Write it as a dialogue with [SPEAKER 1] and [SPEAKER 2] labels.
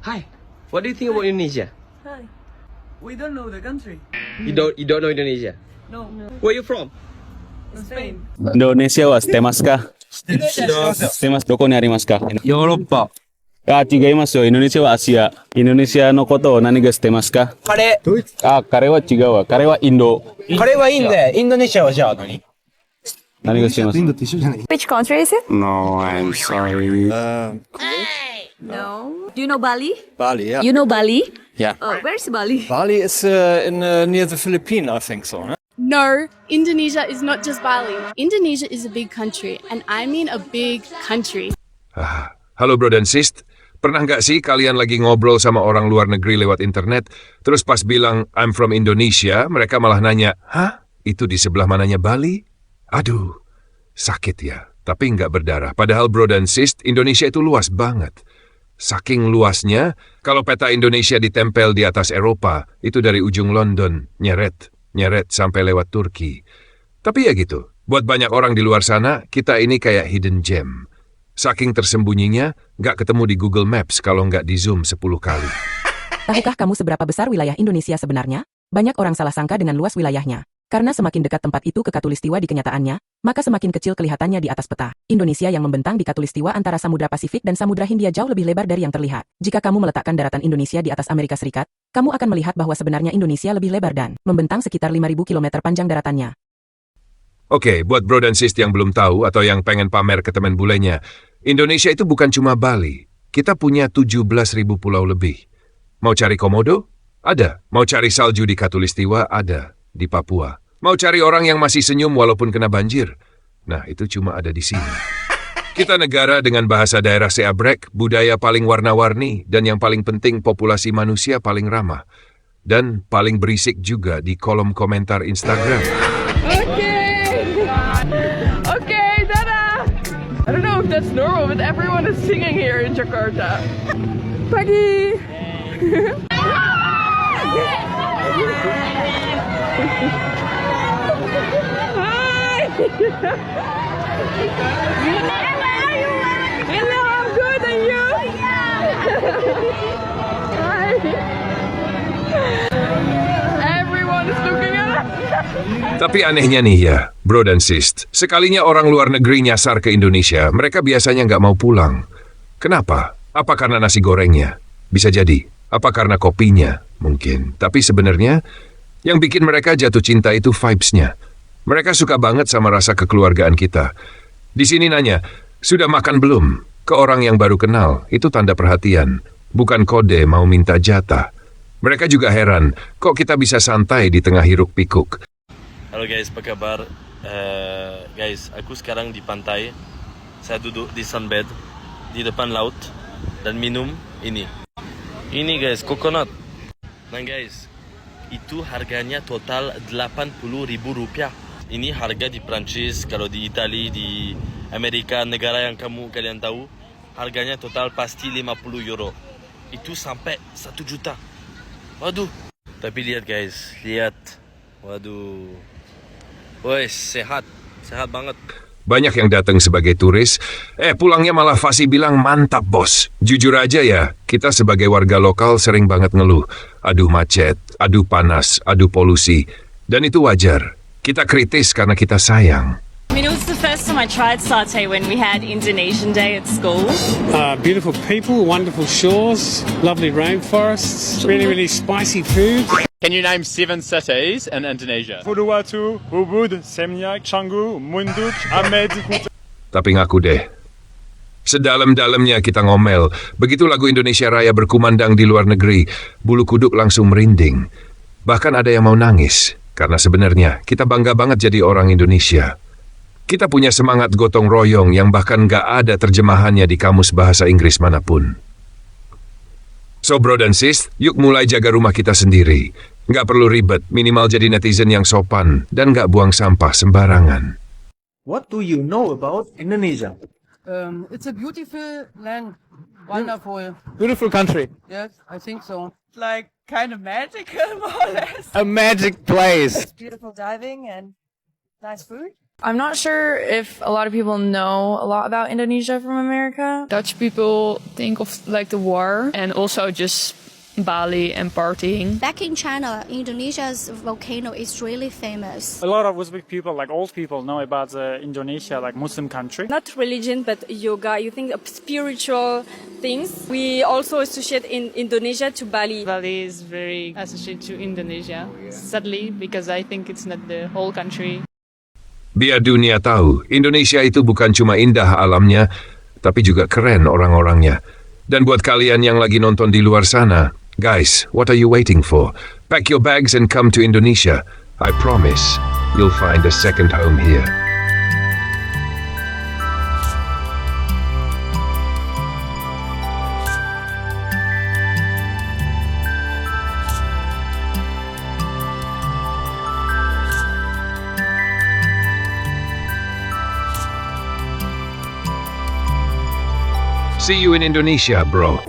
[SPEAKER 1] Hi, what do you think about Indonesia?
[SPEAKER 2] Hi. We don't know the country.
[SPEAKER 1] You don't know Indonesia?
[SPEAKER 2] No.
[SPEAKER 1] Where you from?
[SPEAKER 2] Spain.
[SPEAKER 3] Indonesia was temaska. Temas doko ni arimaska.
[SPEAKER 1] Europa.
[SPEAKER 3] Chigaimasu. Indonesia wa Asia. Indonesia no koto nani ga shitemasu ka?
[SPEAKER 4] Kare.
[SPEAKER 3] Kare wa chigau wa. Kare wa Indo.
[SPEAKER 4] これはいいんで、インドネシアはじゃあ何？
[SPEAKER 3] Nani ga shitemasu?
[SPEAKER 5] Which country is it?
[SPEAKER 3] No, I'm sorry.
[SPEAKER 5] No. Do you know Bali?
[SPEAKER 6] Bali, yeah.
[SPEAKER 5] You know Bali?
[SPEAKER 6] Yeah.
[SPEAKER 5] Oh, where's Bali?
[SPEAKER 6] Bali is near the Philippines, I think so. Huh?
[SPEAKER 7] No, Indonesia is not just Bali. Indonesia is a big country, and I mean a big country.
[SPEAKER 8] Halo bro dan sis, pernah nggak sih kalian lagi ngobrol sama orang luar negeri lewat internet, terus pas bilang I'm from Indonesia, mereka malah nanya, hah? Itu di sebelah mananya Bali? Aduh, sakit ya, tapi nggak berdarah. Padahal bro dan sis, Indonesia itu luas banget. Saking luasnya, kalau peta Indonesia ditempel di atas Eropa, itu dari ujung London, nyeret sampai lewat Turki. Tapi ya gitu, buat banyak orang di luar sana, kita ini kayak hidden gem. Saking tersembunyinya, nggak ketemu di Google Maps kalau nggak di zoom 10 kali.
[SPEAKER 9] Tahukah kamu seberapa besar wilayah Indonesia sebenarnya? Banyak orang salah sangka dengan luas wilayahnya. Karena semakin dekat tempat itu ke khatulistiwa di kenyataannya, maka semakin kecil kelihatannya di atas peta. Indonesia yang membentang di khatulistiwa antara Samudra Pasifik dan Samudra Hindia jauh lebih lebar dari yang terlihat. Jika kamu meletakkan daratan Indonesia di atas Amerika Serikat, kamu akan melihat bahwa sebenarnya Indonesia lebih lebar dan membentang sekitar 5.000 km panjang daratannya.
[SPEAKER 8] Oke, buat bro dan sis yang belum tahu atau yang pengen pamer ke teman bulenya, Indonesia itu bukan cuma Bali. Kita punya 17.000 pulau lebih. Mau cari komodo? Ada. Mau cari salju di khatulistiwa? Ada. Di Papua. Mau cari orang yang masih senyum walaupun kena banjir? Nah, itu cuma ada di sini. Kita negara dengan bahasa daerah seabrek, budaya paling warna-warni, dan yang paling penting populasi manusia paling ramah. Dan paling berisik juga di kolom komentar Instagram.
[SPEAKER 2] Okay, dadah! I don't know if that's normal, but everyone is singing here in Jakarta. Pagi! Hi! Hello, I'm good, and you? Hi! Everyone is looking at us!
[SPEAKER 8] Tapi anehnya nih ya, bro dan sis, sekalinya orang luar negeri nyasar ke Indonesia, mereka biasanya nggak mau pulang. Kenapa? Apa karena nasi gorengnya? Bisa jadi. Apa karena kopinya? Mungkin. Tapi sebenarnya, yang bikin mereka jatuh cinta itu vibes-nya. Mereka suka banget sama rasa kekeluargaan kita. Di sini nanya, sudah makan belum? Ke orang yang baru kenal, itu tanda perhatian. Bukan kode mau minta jatah. Mereka juga heran, kok kita bisa santai di tengah hiruk pikuk.
[SPEAKER 10] Halo guys, apa kabar? Guys, aku sekarang di pantai. Saya duduk di sunbed, di depan laut, dan minum ini. Ini guys, coconut. Nah guys, itu harganya total Rp80.000. Ini harga di Prancis, kalau di Italia, di Amerika, negara yang kalian tahu, harganya total pasti €50. Itu sampai 1 juta. Waduh. Tapi lihat guys, lihat. Waduh. Woi, sehat banget.
[SPEAKER 8] Banyak yang datang sebagai turis, pulangnya malah fasih bilang mantap bos. Jujur aja ya, kita sebagai warga lokal sering banget ngeluh. Aduh macet, aduh panas, aduh polusi. Dan itu wajar. Kita kritis karena kita sayang.
[SPEAKER 11] I mean, it was the first time I tried satay when we had Indonesian Day at school.
[SPEAKER 12] Beautiful people, wonderful shores, lovely rainforests, really spicy food.
[SPEAKER 13] Can you name 7 cities in Indonesia?
[SPEAKER 14] Uluwatu, Ubud, Seminyak, Canggu, Munduk, Amed.
[SPEAKER 8] Tapi ngaku deh, sedalam-dalamnya kita ngomel. Begitu lagu Indonesia Raya berkumandang di luar negeri, bulu kuduk langsung merinding. Bahkan ada yang mau nangis, karena sebenarnya kita bangga banget jadi orang Indonesia. Kita punya semangat gotong royong yang bahkan gak ada terjemahannya di kamus bahasa Inggris manapun. So bro dan sis, yuk mulai jaga rumah kita sendiri. Nggak perlu ribet, minimal jadi netizen yang sopan dan nggak buang sampah sembarangan.
[SPEAKER 4] What do you know about Indonesia?
[SPEAKER 2] It's a beautiful land. Wonderful.
[SPEAKER 6] Beautiful country.
[SPEAKER 2] Yes, I think so. Like kind of magical, more or less.
[SPEAKER 6] A magic place.
[SPEAKER 5] Beautiful diving and nice food.
[SPEAKER 2] I'm not sure if a lot of people know a lot about Indonesia from America. Dutch people think of like the war and also just Bali and partying.
[SPEAKER 15] Back in China, Indonesia's volcano is really famous.
[SPEAKER 14] A lot of Uzbek people, like old people, know about Indonesia, like Muslim country.
[SPEAKER 5] Not religion, but yoga. You think of spiritual things. We also associate in Indonesia to Bali.
[SPEAKER 16] Bali is very associated to Indonesia, sadly, because I think it's not the whole country.
[SPEAKER 8] Biar dunia tahu, Indonesia itu bukan cuma indah alamnya, tapi juga keren orang-orangnya. Dan buat kalian yang lagi nonton di luar sana, guys, what are you waiting for? Pack your bags and come to Indonesia. I promise, you'll find a second home here. See you in Indonesia, bro.